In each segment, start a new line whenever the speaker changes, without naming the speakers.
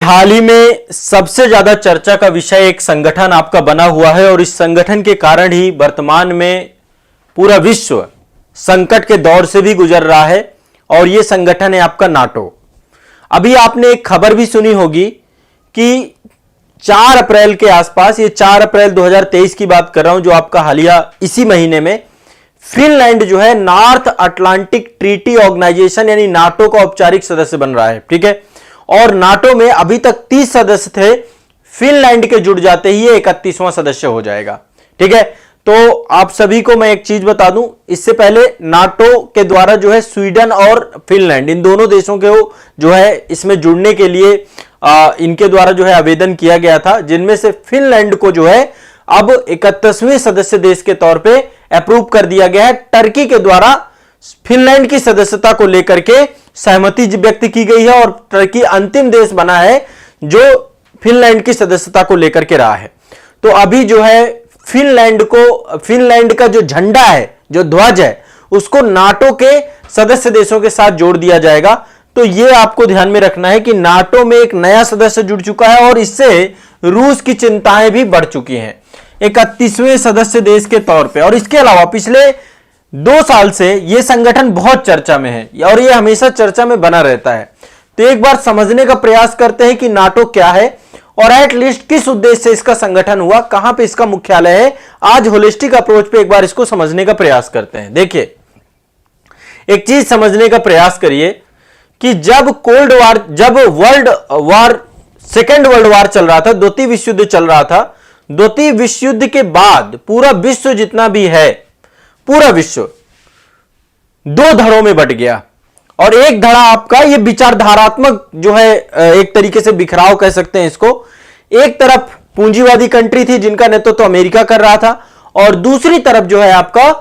हाल ही में सबसे ज्यादा चर्चा का विषय एक संगठन आपका बना हुआ है और इस संगठन के कारण ही वर्तमान में पूरा विश्व संकट के दौर से भी गुजर रहा है और यह संगठन है आपका नाटो। अभी आपने एक खबर भी सुनी होगी कि 4 अप्रैल के आसपास, ये 4 अप्रैल 2023 की बात कर रहा हूं, जो आपका हालिया इसी महीने में फिनलैंड जो है नॉर्थ अटलांटिक ट्रीटी ऑर्गेनाइजेशन यानी नाटो का औपचारिक सदस्य बन रहा है। ठीक है, और नाटो में अभी तक 30 सदस्य थे, फिनलैंड के जुड़ जाते ही ये 31वां सदस्य हो जाएगा। ठीक है, तो आप सभी को मैं एक चीज बता दूं, इससे पहले नाटो के द्वारा जो है स्वीडन और फिनलैंड, इन दोनों देशों के जो है इसमें जुड़ने के लिए इनके द्वारा जो है आवेदन किया गया था, जिनमें से फिनलैंड को जो है अब 31वें सदस्य देश के तौर पे अप्रूव कर दिया गया है। टर्की के द्वारा फिनलैंड की सदस्यता को लेकर के सहमति व्यक्त की गई है और टर्की अंतिम देश बना है जो फिनलैंड की सदस्यता को लेकर के रहा है। तो अभी जो है फिनलैंड का जो झंडा है, जो ध्वज है, उसको नाटो के सदस्य देशों के साथ जोड़ दिया जाएगा। तो यह आपको ध्यान में रखना है कि नाटो में एक नया सदस्य जुड़ चुका है और इससे रूस की चिंताएं भी बढ़ चुकी हैं 31वें सदस्य देश के तौर पे। और इसके अलावा पिछले 2 साल से यह संगठन बहुत चर्चा में है और यह हमेशा चर्चा में बना रहता है। तो एक बार समझने का प्रयास करते हैं कि नाटो क्या है और एटलीस्ट किस उद्देश्य से इसका संगठन हुआ, कहां पे इसका मुख्यालय है। आज होलिस्टिक अप्रोच पे एक बार इसको समझने का प्रयास करते हैं। देखिए, एक चीज समझने का प्रयास करिए कि जब सेकेंड वर्ल्ड वार चल रहा था, द्वितीय विश्व युद्ध चल रहा था, द्वितीय विश्व युद्ध के बाद पूरा विश्व जितना भी है, पूरा विश्व 2 धड़ों में बट गया और एक धड़ा आपका ये विचारधारात्मक जो है एक तरीके से बिखराव कह सकते हैं इसको। एक तरफ पूंजीवादी कंट्री थी जिनका नेतृत्व तो अमेरिका कर रहा था और दूसरी तरफ जो है आपका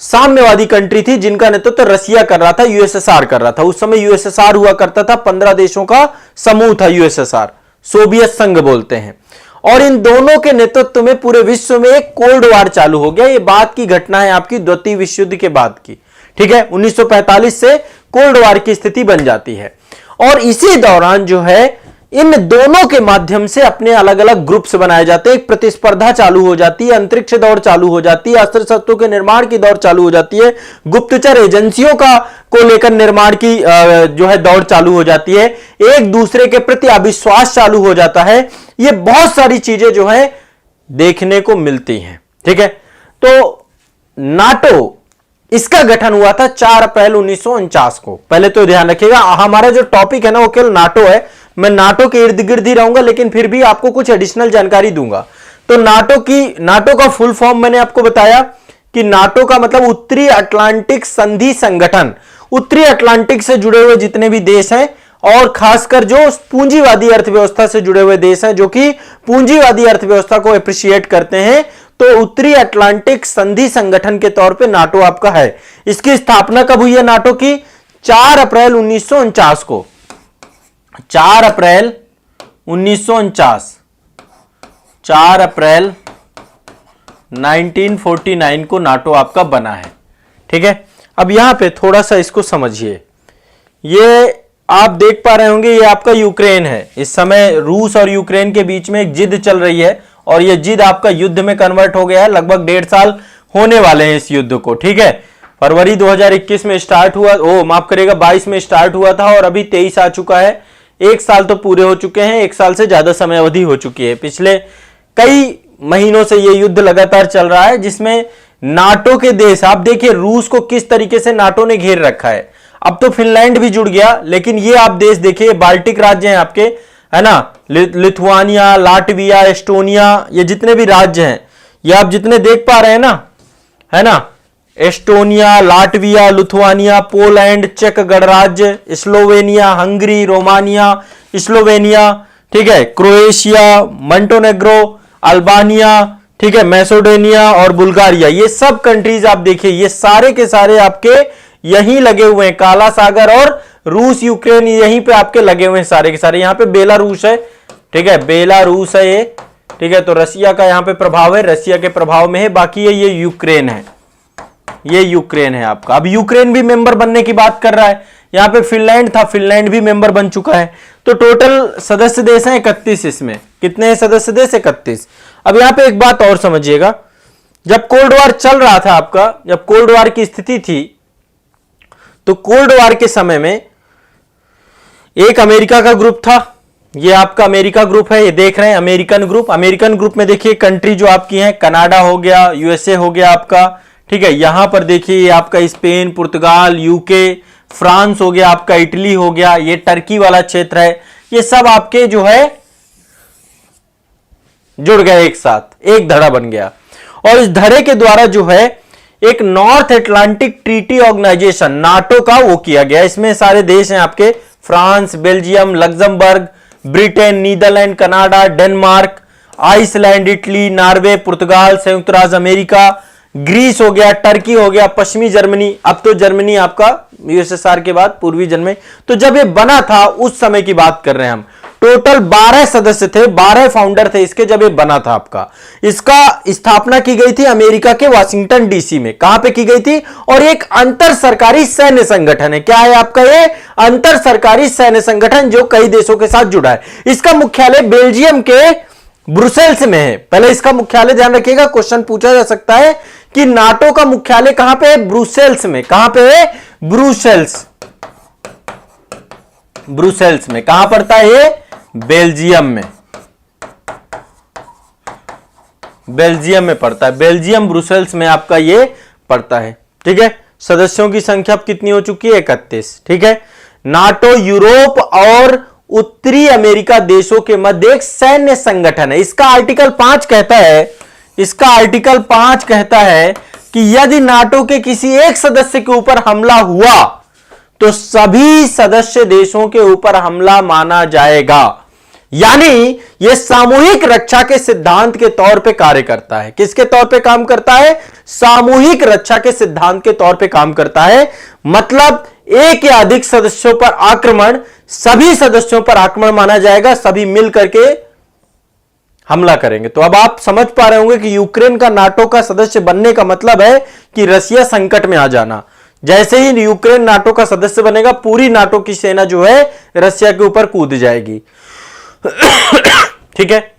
साम्यवादी कंट्री थी जिनका नेतृत्व तो रसिया कर रहा था, यूएसएसआर कर रहा था। उस समय यूएसएसआर हुआ करता था, 15 देशों का समूह था यूएसएसआर, सोवियत संघ बोलते हैं। और इन दोनों के नेतृत्व में पूरे विश्व में एक कोल्ड वार चालू हो गया। ये बात की घटना है आपकी द्वितीय विश्व युद्ध के बाद की। ठीक है, 1945 से कोल्ड वार की स्थिति बन जाती है और इसी दौरान जो है इन दोनों के माध्यम से अपने अलग अलग ग्रुप्स बनाए जाते हैं, एक प्रतिस्पर्धा चालू हो जाती है, अंतरिक्ष दौड़ चालू हो जाती है, अस्त्र शस्त्रों के निर्माण की दौड़ चालू हो जाती है, गुप्तचर एजेंसियों को लेकर निर्माण की जो है दौड़ चालू हो जाती है, एक दूसरे के प्रति अविश्वास चालू हो जाता है। ये बहुत सारी चीजें जो है देखने को मिलती हैं। ठीक है, तो नाटो इसका गठन हुआ था 4 अप्रैल 1949 को। पहले तो ध्यान रखिएगा, हमारा जो टॉपिक है ना वो केवल नाटो है। मैं नाटो के इर्द गिर्द ही रहूंगा लेकिन फिर भी आपको कुछ एडिशनल जानकारी दूंगा। तो नाटो का फुल फॉर्म मैंने आपको बताया कि नाटो का मतलब उत्तरी अटलांटिक संधि संगठन। उत्तरी अटलांटिक से जुड़े हुए जितने भी देश हैं और खासकर जो पूंजीवादी अर्थव्यवस्था से जुड़े हुए देश हैं, जो कि पूंजीवादी अर्थव्यवस्था को अप्रिशिएट करते हैं, तो उत्तरी अटलांटिक संधि संगठन के तौर पे नाटो आपका है। इसकी स्थापना कब हुई है नाटो की? 4 अप्रैल 1949 को। 4 अप्रैल 1949, 4 अप्रैल 1949 को नाटो आपका बना है। ठीक है, अब यहां पे थोड़ा सा इसको समझिए। ये आप देख पा रहे होंगे, ये आपका यूक्रेन है। इस समय रूस और यूक्रेन के बीच में एक जिद चल रही है और यह जिद आपका युद्ध में कन्वर्ट हो गया है। लगभग 1.5 साल होने वाले हैं इस युद्ध को। ठीक है, फरवरी 2021 में स्टार्ट हुआ, माफ करिएगा 22 में स्टार्ट हुआ था और अभी 23 आ चुका है। 1 साल तो पूरे हो चुके हैं, 1 साल से ज्यादा समय अवधि हो चुकी है। पिछले कई महीनों से यह युद्ध लगातार चल रहा है जिसमें नाटो के देश, आप देखिए रूस को किस तरीके से नाटो ने घेर रखा है। अब तो फिनलैंड भी जुड़ गया, लेकिन ये आप देश देखिए, बाल्टिक राज्य हैं आपके, है ना, लिथुआनिया, लाटविया, एस्टोनिया, ये जितने भी राज्य हैं, ये आप जितने देख पा रहे हैं ना, है ना, एस्टोनिया, लाटविया, लिथुआनिया, पोलैंड, चेक गणराज्य, स्लोवेनिया, हंगरी, रोमानिया, स्लोवेनिया, ठीक है, क्रोएशिया, मोंटेनेग्रो, अल्बानिया, ठीक है, मैसेडोनिया और बुल्गारिया, ये सब कंट्रीज आप देखिए, ये सारे के सारे आपके यहीं लगे हुए हैं। काला सागर और रूस, यूक्रेन यहीं पे आपके लगे हुए हैं सारे के सारे। यहां पे बेलारूस है, ठीक है, बेलारूस है ये, ठीक है, तो रसिया का यहां पे प्रभाव है, रसिया के प्रभाव में है। बाकी ये यूक्रेन है, ये यूक्रेन है आपका। अब यूक्रेन भी मेंबर बनने की बात कर रहा है। यहां पे फिनलैंड था, फिनलैंड भी मेंबर बन चुका है। तो टोटल सदस्य देश हैं 31 इसमें। कितने हैं सदस्य देश? 31। अब यहां पे एक बात और समझिएगा, जब कोल्ड वॉर चल रहा था आपका, जब कोल्ड वॉर की स्थिति थी, तो कोल्ड वॉर के समय में एक अमेरिका का ग्रुप था, ये आपका अमेरिका ग्रुप है, ये देख रहे हैं अमेरिकन ग्रुप। अमेरिकन ग्रुप में देखिए कंट्री जो आपकी हैं, कनाडा हो गया, यूएसए हो गया आपका, ठीक है। यहां पर देखिए ये आपका स्पेन, पुर्तगाल, यूके, फ्रांस हो गया आपका, इटली हो गया, ये टर्की वाला क्षेत्र है, ये सब आपके जो है जुड़ गए एक साथ, एक धड़ा बन गया। और इस धड़े के द्वारा जो है एक North Atlantic Treaty Organization NATO का वो किया गया। इसमें सारे देश हैं आपके, France, Belgium, Luxembourg, Britain, Netherlands, Canada, Denmark, Iceland, Italy, Norway, Portugal, संयुक्त राज्य अमेरिका, ग्रीस हो गया, टर्की हो गया, पश्चिमी जर्मनी, अब तो जर्मनी आपका यूएसएसआर के बाद पूर्वी जर्मनी। तो जब ये बना था उस समय की बात कर रहे हैं हम। टोटल 12 सदस्य थे, 12 फाउंडर थे इसके जब ये बना था आपका। इसका स्थापना की गई थी अमेरिका के वाशिंगटन डीसी में। कहां पे की गई थी? और एक अंतर सरकारी सैन्य संगठन है। क्या है आपका ये? अंतर सरकारी सैन्य संगठन जो कई देशों के साथ जुड़ा है। इसका मुख्यालय बेल्जियम के ब्रुसेल्स में है। पहले इसका मुख्यालय ध्यान रखिएगा, क्वेश्चन पूछा जा सकता है कि नाटो का मुख्यालय कहां पे है? ब्रुसेल्स में। कहां पे है? ब्रुसेल्स। ब्रुसेल्स में। कहां पड़ता है ये? बेल्जियम में। बेल्जियम में पड़ता है, बेल्जियम ब्रुसेल्स में आपका ये पड़ता है, ठीक है। सदस्यों की संख्या अब कितनी हो चुकी है? 31, ठीक है। नाटो यूरोप और उत्तरी अमेरिका देशों के मध्य एक सैन्य संगठन है। इसका आर्टिकल 5 कहता है, इसका आर्टिकल 5 कहता है कि यदि नाटो के किसी एक सदस्य के ऊपर हमला हुआ तो सभी सदस्य देशों के ऊपर हमला माना जाएगा। यानी यह सामूहिक रक्षा के सिद्धांत के तौर पे कार्य करता है। किसके तौर पे काम करता है? सामूहिक रक्षा के सिद्धांत के तौर पे काम करता है। मतलब एक या अधिक सदस्यों पर आक्रमण सभी सदस्यों पर आक्रमण माना जाएगा, सभी मिल करके हमला करेंगे। तो अब आप समझ पा रहे होंगे कि यूक्रेन का नाटो का सदस्य बनने का मतलब है कि रसिया संकट में आ जाना। जैसे ही यूक्रेन नाटो का सदस्य बनेगा, पूरी नाटो की सेना जो है रसिया के ऊपर कूद जाएगी, ठीक है।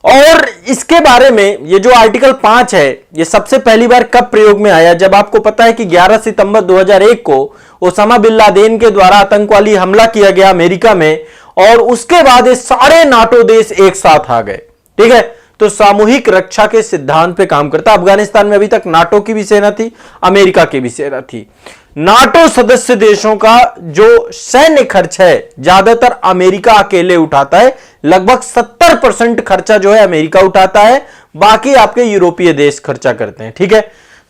और इसके बारे में ये जो आर्टिकल 5 है, ये सबसे पहली बार कब प्रयोग में आया? जब आपको पता है कि 11 सितंबर 2001 को ओसामा बिन लादेन के द्वारा आतंकवादी हमला किया गया अमेरिका में, और उसके बाद ये सारे नाटो देश एक साथ आ गए, ठीक है। तो सामूहिक रक्षा के सिद्धांत पे काम करता। अफगानिस्तान में अभी तक नाटो की भी सेना थी, अमेरिका की भी सेना थी। नाटो सदस्य देशों का जो सैन्य खर्च है ज्यादातर अमेरिका अकेले उठाता है। लगभग 70% खर्चा जो है अमेरिका उठाता है, बाकी आपके यूरोपीय देश खर्चा करते हैं, ठीक है।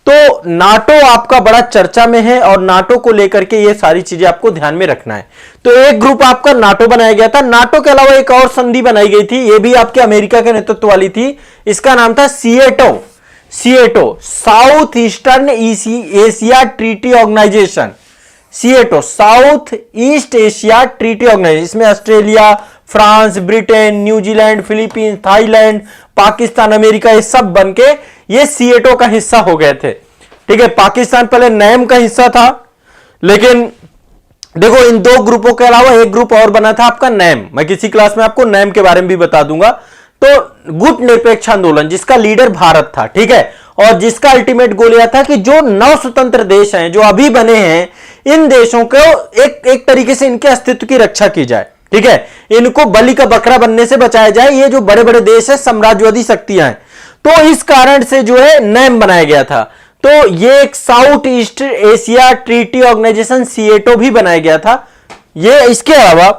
तो नाटो आपका बड़ा चर्चा में है और नाटो को लेकर के ये सारी चीजें आपको ध्यान में रखना है। तो एक ग्रुप आपका नाटो बनाया गया था। नाटो के अलावा एक और संधि बनाई गई थी, ये भी आपके अमेरिका के नेतृत्व वाली थी। इसका नाम था SEATO. SEATO, South Eastern Asia treaty organisation. SEATO, South east Asia treaty Organization. इसमें Australia, France, Britain, New Zealand, Philippines, Thailand, Pakistan, America, ये सब बनके ये सीएटो का हिस्सा हो गए थे, ठीक है। पाकिस्तान पहले नैम का हिस्सा था, लेकिन देखो इन दो ग्रुपों के अलावा एक ग्रुप और बना था आपका नैम। मैं किसी क्लास में आपको नैम के बारे में भी बता दूंगा। तो गुट निरपेक्ष आंदोलन, जिसका लीडर भारत था, ठीक है, और जिसका अल्टीमेट गोल यह था कि जो नव स्वतंत्र देश हैं जो अभी बने हैं, इन देशों को एक तरीके से इनके अस्तित्व की रक्षा की जाए, ठीक है। इनको बलि का बकरा बनने से बचाया जाए। ये जो बड़े बड़े देश है, साम्राज्यवादी शक्तियां हैं, तो इस कारण से जो है नैम बनाया गया था। तो ये एक south east Asia treaty organisation SEATO भी बनाया गया था। ये इसके अलावा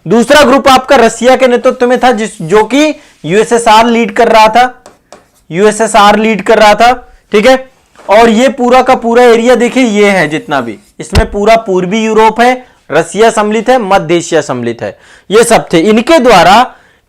दूसरा ग्रुप आपका रसिया के नेतृत्व में था, जो कि यूएसएसआर लीड कर रहा था। यूएसएसआर लीड कर रहा था, ठीक है। और ये पूरा का पूरा एरिया देखिए, ये है जितना भी, इसमें पूरा पूर्वी यूरोप है, रसिया सम्मिलित है, मध्य एशिया सम्मिलित है, ये सब थे। इनके द्वारा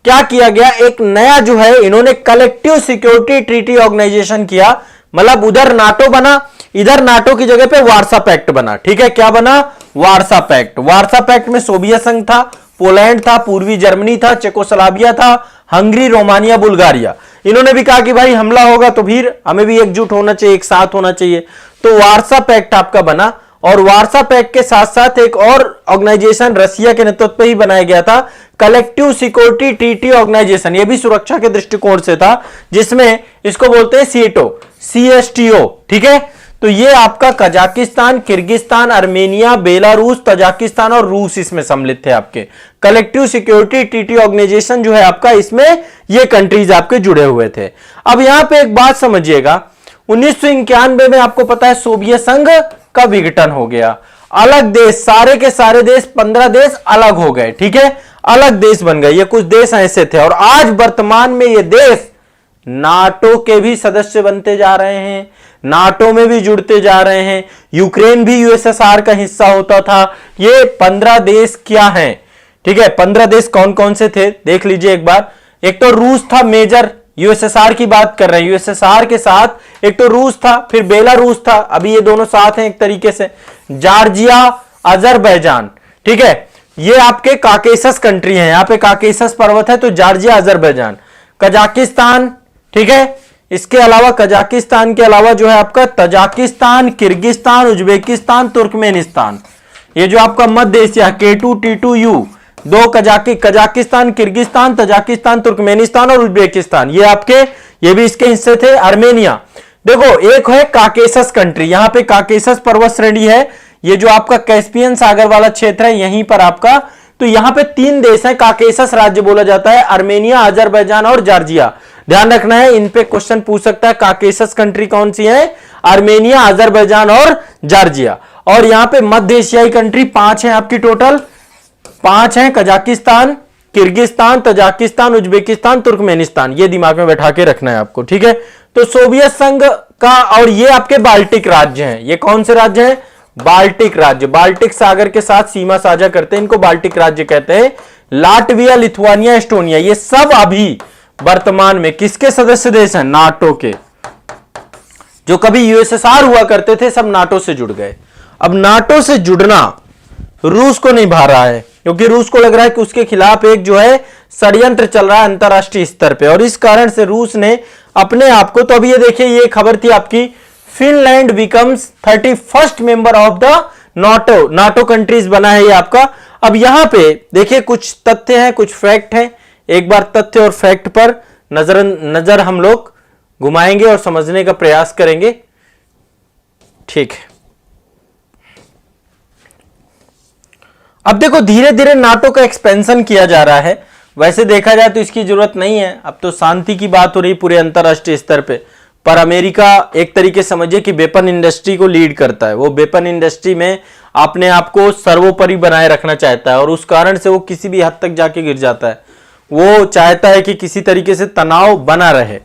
क्या किया गया? एक नया जो है इन्होंने कलेक्टिव सिक्योरिटी ट्रीटी ऑर्गेनाइजेशन किया। मतलब उधर नाटो बना, इधर नाटो की जगह पे वार्सा पैक्ट बना, ठीक है। क्या बना? Warsaw pact. वार्सा पैक्ट में सोवियत संघ था, पोलैंड था, पूर्वी जर्मनी था, चेकोस्लोवाकिया था, हंगरी, रोमानिया, बुल्गारिया। इन्होंने भी कहा कि भाई हमला होगा तो फिर हमें भी एकजुट होना चाहिए, एक साथ होना चाहिए। तो वार्सा पैक्ट आपका बना, और वार्सा पैक्ट के साथ साथ एक और ऑर्गेनाइजेशन रसिया के नेतृत्व पे ही बनाया गया था, कलेक्टिव सिक्योरिटी ट्रीटी ऑर्गेनाइजेशन। ये भी सुरक्षा के दृष्टिकोण से था, जिसमें इसको बोलते हैं सीएसटीओ। ठीक है, तो ये आपका Kazakhstan, Kyrgyzstan, Armenia, Belarus, Tajikistan और रूस इसमें सम्मिलित थे। आपके कलेक्टिव सिक्योरिटी ट्रीटी ऑर्गेनाइजेशन जो है आपका, इसमें ये कंट्रीज आपके जुड़े हुए थे। अब यहां पे एक बात समझिएगा, 1991 में आपको पता है सोवियत संघ का विघटन हो गया, अलग देश, सारे के सारे देश 15 देश अलग हो गए। ठीक है, अलग देश बन गए। ये कुछ देश ऐसे थे और आज वर्तमान में ये देश नाटो के भी सदस्य बनते जा रहे हैं, नाटो में भी जुड़ते जा रहे हैं। यूक्रेन भी यूएसएसआर का हिस्सा होता था। ये 15 देश क्या हैं? ठीक है, 15 देश कौन कौन से थे देख लीजिए एक बार। एक तो रूस था मेजर, यूएसएसआर की बात कर रहे हैं, यूएसएसआर के साथ एक तो रूस था, फिर बेलारूस था, अभी ये दोनों साथ हैं एक तरीके से, जॉर्जिया, अजरबैजान। ठीक है, ये आपके काकेसस कंट्री है, यहां पे काकेसस पर्वत है, तो जॉर्जिया, अजरबैजान, कजाकिस्तान। ठीक है, इसके अलावा कजाकिस्तान के अलावा जो है आपका तजाकिस्तान, किर्गिस्तान, उज्बेकिस्तान, तुर्कमेनिस्तान। ये जो आपका मध्य एशिया K2 T2U, दो कजाकिस्तान, किर्गिस्तान, तजाकिस्तान, तुर्कमेनिस्तान और उज्बेकिस्तान, ये आपके, ये भी इसके हिस्से थे। आर्मेनिया, देखो एक है काकेसस कंट्री, यहां पे काकेसस पर्वत श्रेणी है, ये जो आपका कैस्पियन सागर वाला क्षेत्र है यहीं पर आपका, तो यहां पे 3 देश हैं, काकेसस राज्य बोला जाता है, आर्मेनिया, अजरबैजान और जॉर्जिया। ध्यान रखना है, इन पे क्वेश्चन पूछ सकता है, काकेसस कंट्री कौन सी है? आर्मेनिया, अजरबैजान और जॉर्जिया। और यहां पे मध्य एशियाई कंट्री 5 है आपकी, टोटल 5 हैं, Kazakhstan, Kyrgyzstan, Tajikistan, Uzbekistan, Turkmenistan. ये दिमाग में बैठा के रखना है आपको। ठीक है, तो सोवियत संघ का, और ये आपके बाल्टिक राज्य हैं। ये कौन से राज्य हैं? बाल्टिक राज्य, बाल्टिक सागर के साथ सीमा साझा करते हैं, इनको बाल्टिक राज्य कहते हैं। लाटविया, लिथुआनिया, एस्टोनिया, ये सब अभी वर्तमान में किसके सदस्य देश हैं? नाटो के। जो कभी यूएसएसआर हुआ करते थे सब नाटो से जुड़ गए। अब नाटो से जुड़ना रूस को नहीं भा रहा है, क्योंकि रूस को लग रहा है कि उसके खिलाफ एक जो है षड्यंत्र चल रहा है अंतरराष्ट्रीय स्तर पे, और इस कारण से रूस ने अपने आप को, तो अभी ये देखिए, ये खबर थी आपकी, Finland becomes 31st member of the NATO, NATO countries बना है ये आपका। अब यहां पे देखिए कुछ तथ्य हैं, कुछ फैक्ट हैं, एक बार तथ्य और फैक्ट पर नजर हम लोग घुमाएंगे और समझने का प्रयास करेंगे। ठीक है, अब देखो धीरे धीरे नाटो का एक्सपेंशन किया जा रहा है। वैसे देखा जाए तो इसकी जरूरत नहीं है, अब तो शांति की बात हो रही पूरे अंतरराष्ट्रीय स्तर पे, पर अमेरिका एक तरीके समझिए कि वेपन इंडस्ट्री को लीड करता है, वो वेपन इंडस्ट्री में अपने आप को सर्वोपरि बनाए रखना चाहता है, और उस कारण से वो किसी भी हद तक जाके गिर जाता है। वो चाहता है कि किसी तरीके से तनाव बना रहे।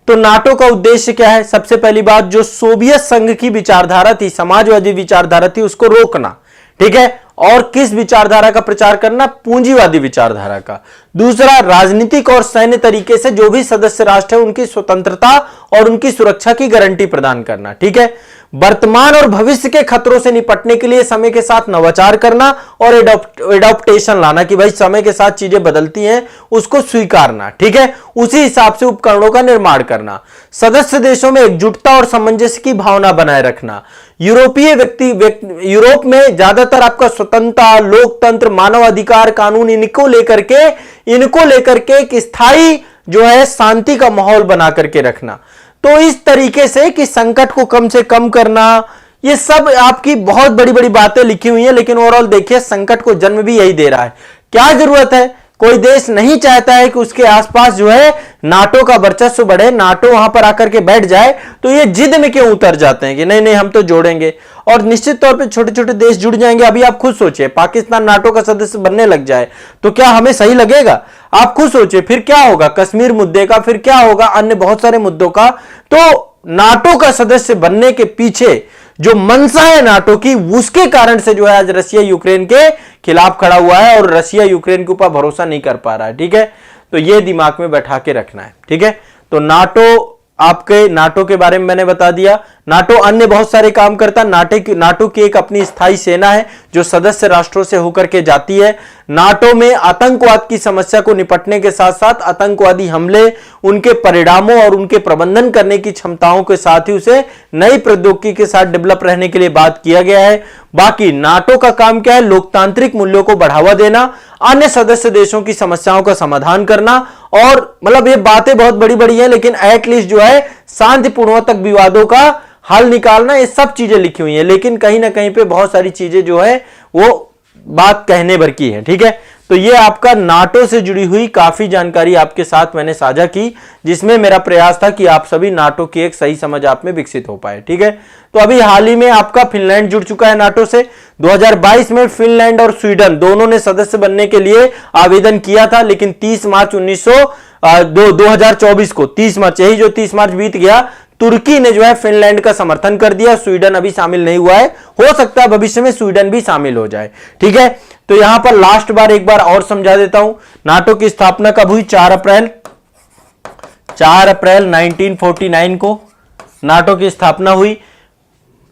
तो नाटो का उद्देश्य क्या है? सबसे पहली बात, जो सोवियत संघ की विचारधारा थी, समाजवादी विचारधारा थी, उसको रोकना। ठीक है, और किस विचारधारा का प्रचार करना? पूंजीवादी विचारधारा का। दूसरा, राजनीतिक और सैन्य तरीके से जो भी सदस्य राष्ट्र है उनकी स्वतंत्रता और उनकी सुरक्षा की गारंटी प्रदान करना। ठीक है, वर्तमान और भविष्य के खतरों से निपटने के लिए समय के साथ नवाचार करना और एडॉप्टेशन लाना, कि भाई समय के साथ चीजें बदलती हैं, उसको स्वीकारना। ठीक है, उसी हिसाब से उपकरणों का निर्माण करना। सदस्य देशों में एकजुटता और सामंजस्य की भावना बनाए रखना। यूरोप में ज्यादातर आपका स्वतंत्रता, लोकतंत्र, मानवाधिकार, कानून, इनको लेकर के एक स्थायी जो है शांति का माहौल बना करके रखना। तो इस तरीके से कि संकट को कम से कम करना, ये सब आपकी बहुत बड़ी बड़ी बातें लिखी हुई हैं, लेकिन ओवरऑल देखिए संकट को जन्म भी यही दे रहा है। क्या जरूरत है? कोई देश नहीं चाहता है कि उसके आसपास जो है नाटो का वर्चस्व बढ़े, नाटो वहां पर आकर के बैठ जाए, तो ये जिद में क्यों उतर जाते हैं कि नहीं नहीं हम तो जोड़ेंगे, और निश्चित तौर पे छोटे छोटे देश जुड़ जाएंगे। अभी आप खुद सोचिए, पाकिस्तान नाटो का सदस्य बनने लग जाए तो क्या हमें सही लगेगा? आप खुद सोचिए, फिर क्या होगा कश्मीर मुद्दे का, फिर क्या होगा अन्य बहुत सारे मुद्दों का। तो नाटो का सदस्य बनने के पीछे जो मंशा है नाटो की, उसके कारण से जो है आज रशिया यूक्रेन के खिलाफ खड़ा हुआ है, और रशिया यूक्रेन के ऊपर भरोसा नहीं कर पा रहा है। ठीक है, तो ये दिमाग में बैठा के रखना है। ठीक है, तो नाटो आपके नाटो के बारे में मैंने बता दिया। नाटो अन्य बहुत सारे काम करता है। नाटो की एक अपनी स्थायी सेना है जो सदस्य राष्ट्रों से होकर के जाती है। नाटो में आतंकवाद की समस्या को निपटने के साथ साथ आतंकवादी हमले, उनके परिणामों और उनके प्रबंधन करने की क्षमताओं के साथ ही उसे नई प्रौद्योगिकी के साथ डेवलप रहने के लिए बात किया गया है। बाकी नाटो का काम क्या है? लोकतांत्रिक मूल्यों को बढ़ावा देना, अन्य सदस्य देशों की समस्याओं का समाधान करना, और मतलब ये बातें बहुत बड़ी बड़ी हैं, लेकिन एटलीस्ट जो है शांतिपूर्ण तक विवादों का हल निकालना, ये सब चीजें लिखी हुई हैं। लेकिन कहीं ना कहीं पे बहुत सारी चीजें जो है वो बात कहने भर की है। ठीक है, तो ये आपका नाटो से जुड़ी हुई काफी जानकारी आपके साथ मैंने साझा की, जिसमें मेरा प्रयास था कि आप सभी नाटो की एक सही समझ आप में विकसित हो पाए। ठीक है, तो अभी हाल ही में आपका फिनलैंड जुड़ चुका है नाटो से। 2022 में फिनलैंड और स्वीडन दोनों ने सदस्य बनने के लिए आवेदन किया था, लेकिन 30 मार्च 2024 को 30 मार्च, यही जो 30 मार्च बीत गया, तुर्की ने जो है फिनलैंड का समर्थन कर दिया। स्वीडन अभी शामिल नहीं हुआ है, हो सकता है भविष्य में स्वीडन भी शामिल हो जाए। ठीक है, तो यहां पर लास्ट बार एक बार और समझा देता हूं, नाटो की स्थापना कब हुई? 4 अप्रैल 1949 को नाटो की स्थापना हुई।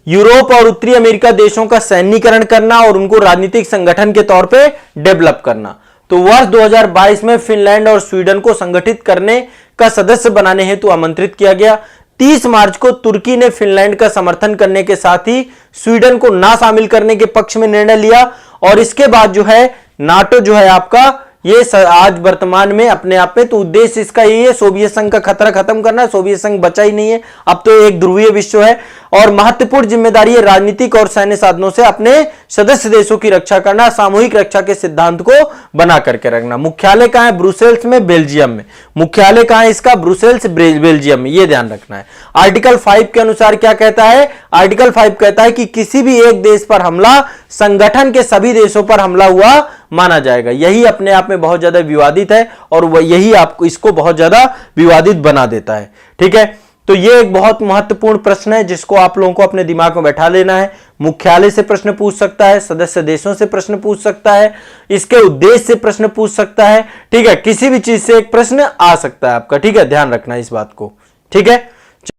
यूरोप और उत्तरी अमेरिका देशों का सैन्यीकरण करना और उनको राजनीतिक संगठन के तौर पे डेवलप करना। तो वर्ष 2022 में फिनलैंड और स्वीडन को संगठित करने का सदस्य बनाने हेतु आमंत्रित किया गया। 30 मार्च को तुर्की ने फिनलैंड का समर्थन करने के साथ ही स्वीडन को ना शामिल करने के पक्ष में निर्णय लिया, और इसके बाद जो है नाटो जो है आपका ये आज वर्तमान में अपने आप में, तो उद्देश्य इसका यही है, सोवियत संघ का खतरा खत्म करना। सोवियत संघ बचा ही नहीं है, अब तो एक ध्रुवीय विश्व है, और महत्वपूर्ण जिम्मेदारी है राजनीतिक और सैन्य साधनों से अपने सदस्य देशों की रक्षा करना, सामूहिक रक्षा के सिद्धांत को बना करके रखना। मुख्यालय कहां है? ब्रुसेल्स में, बेल्जियम में। मुख्यालय कहां है इसका? ब्रुसेल्स, बेल्जियम में, यह ध्यान रखना है। आर्टिकल 5 के अनुसार क्या कहता है? आर्टिकल 5 कहता है कि किसी भी एक देश पर हमला संगठन के सभी देशों पर हमला हुआ माना जाएगा। यही अपने आप में बहुत ज्यादा विवादित है, और यही आपको इसको बहुत ज्यादा विवादित बना देता है। ठीक है, तो यह एक बहुत महत्वपूर्ण प्रश्न है जिसको आप लोगों को अपने दिमाग में बैठा लेना है। मुख्यालय से प्रश्न पूछ सकता है, सदस्य देशों से प्रश्न पूछ सकता है, इसके उद्देश्य से प्रश्न पूछ सकता है। ठीक है, किसी भी चीज से एक प्रश्न आ सकता है आपका। ठीक है, ध्यान रखना इस बात को। ठीक है।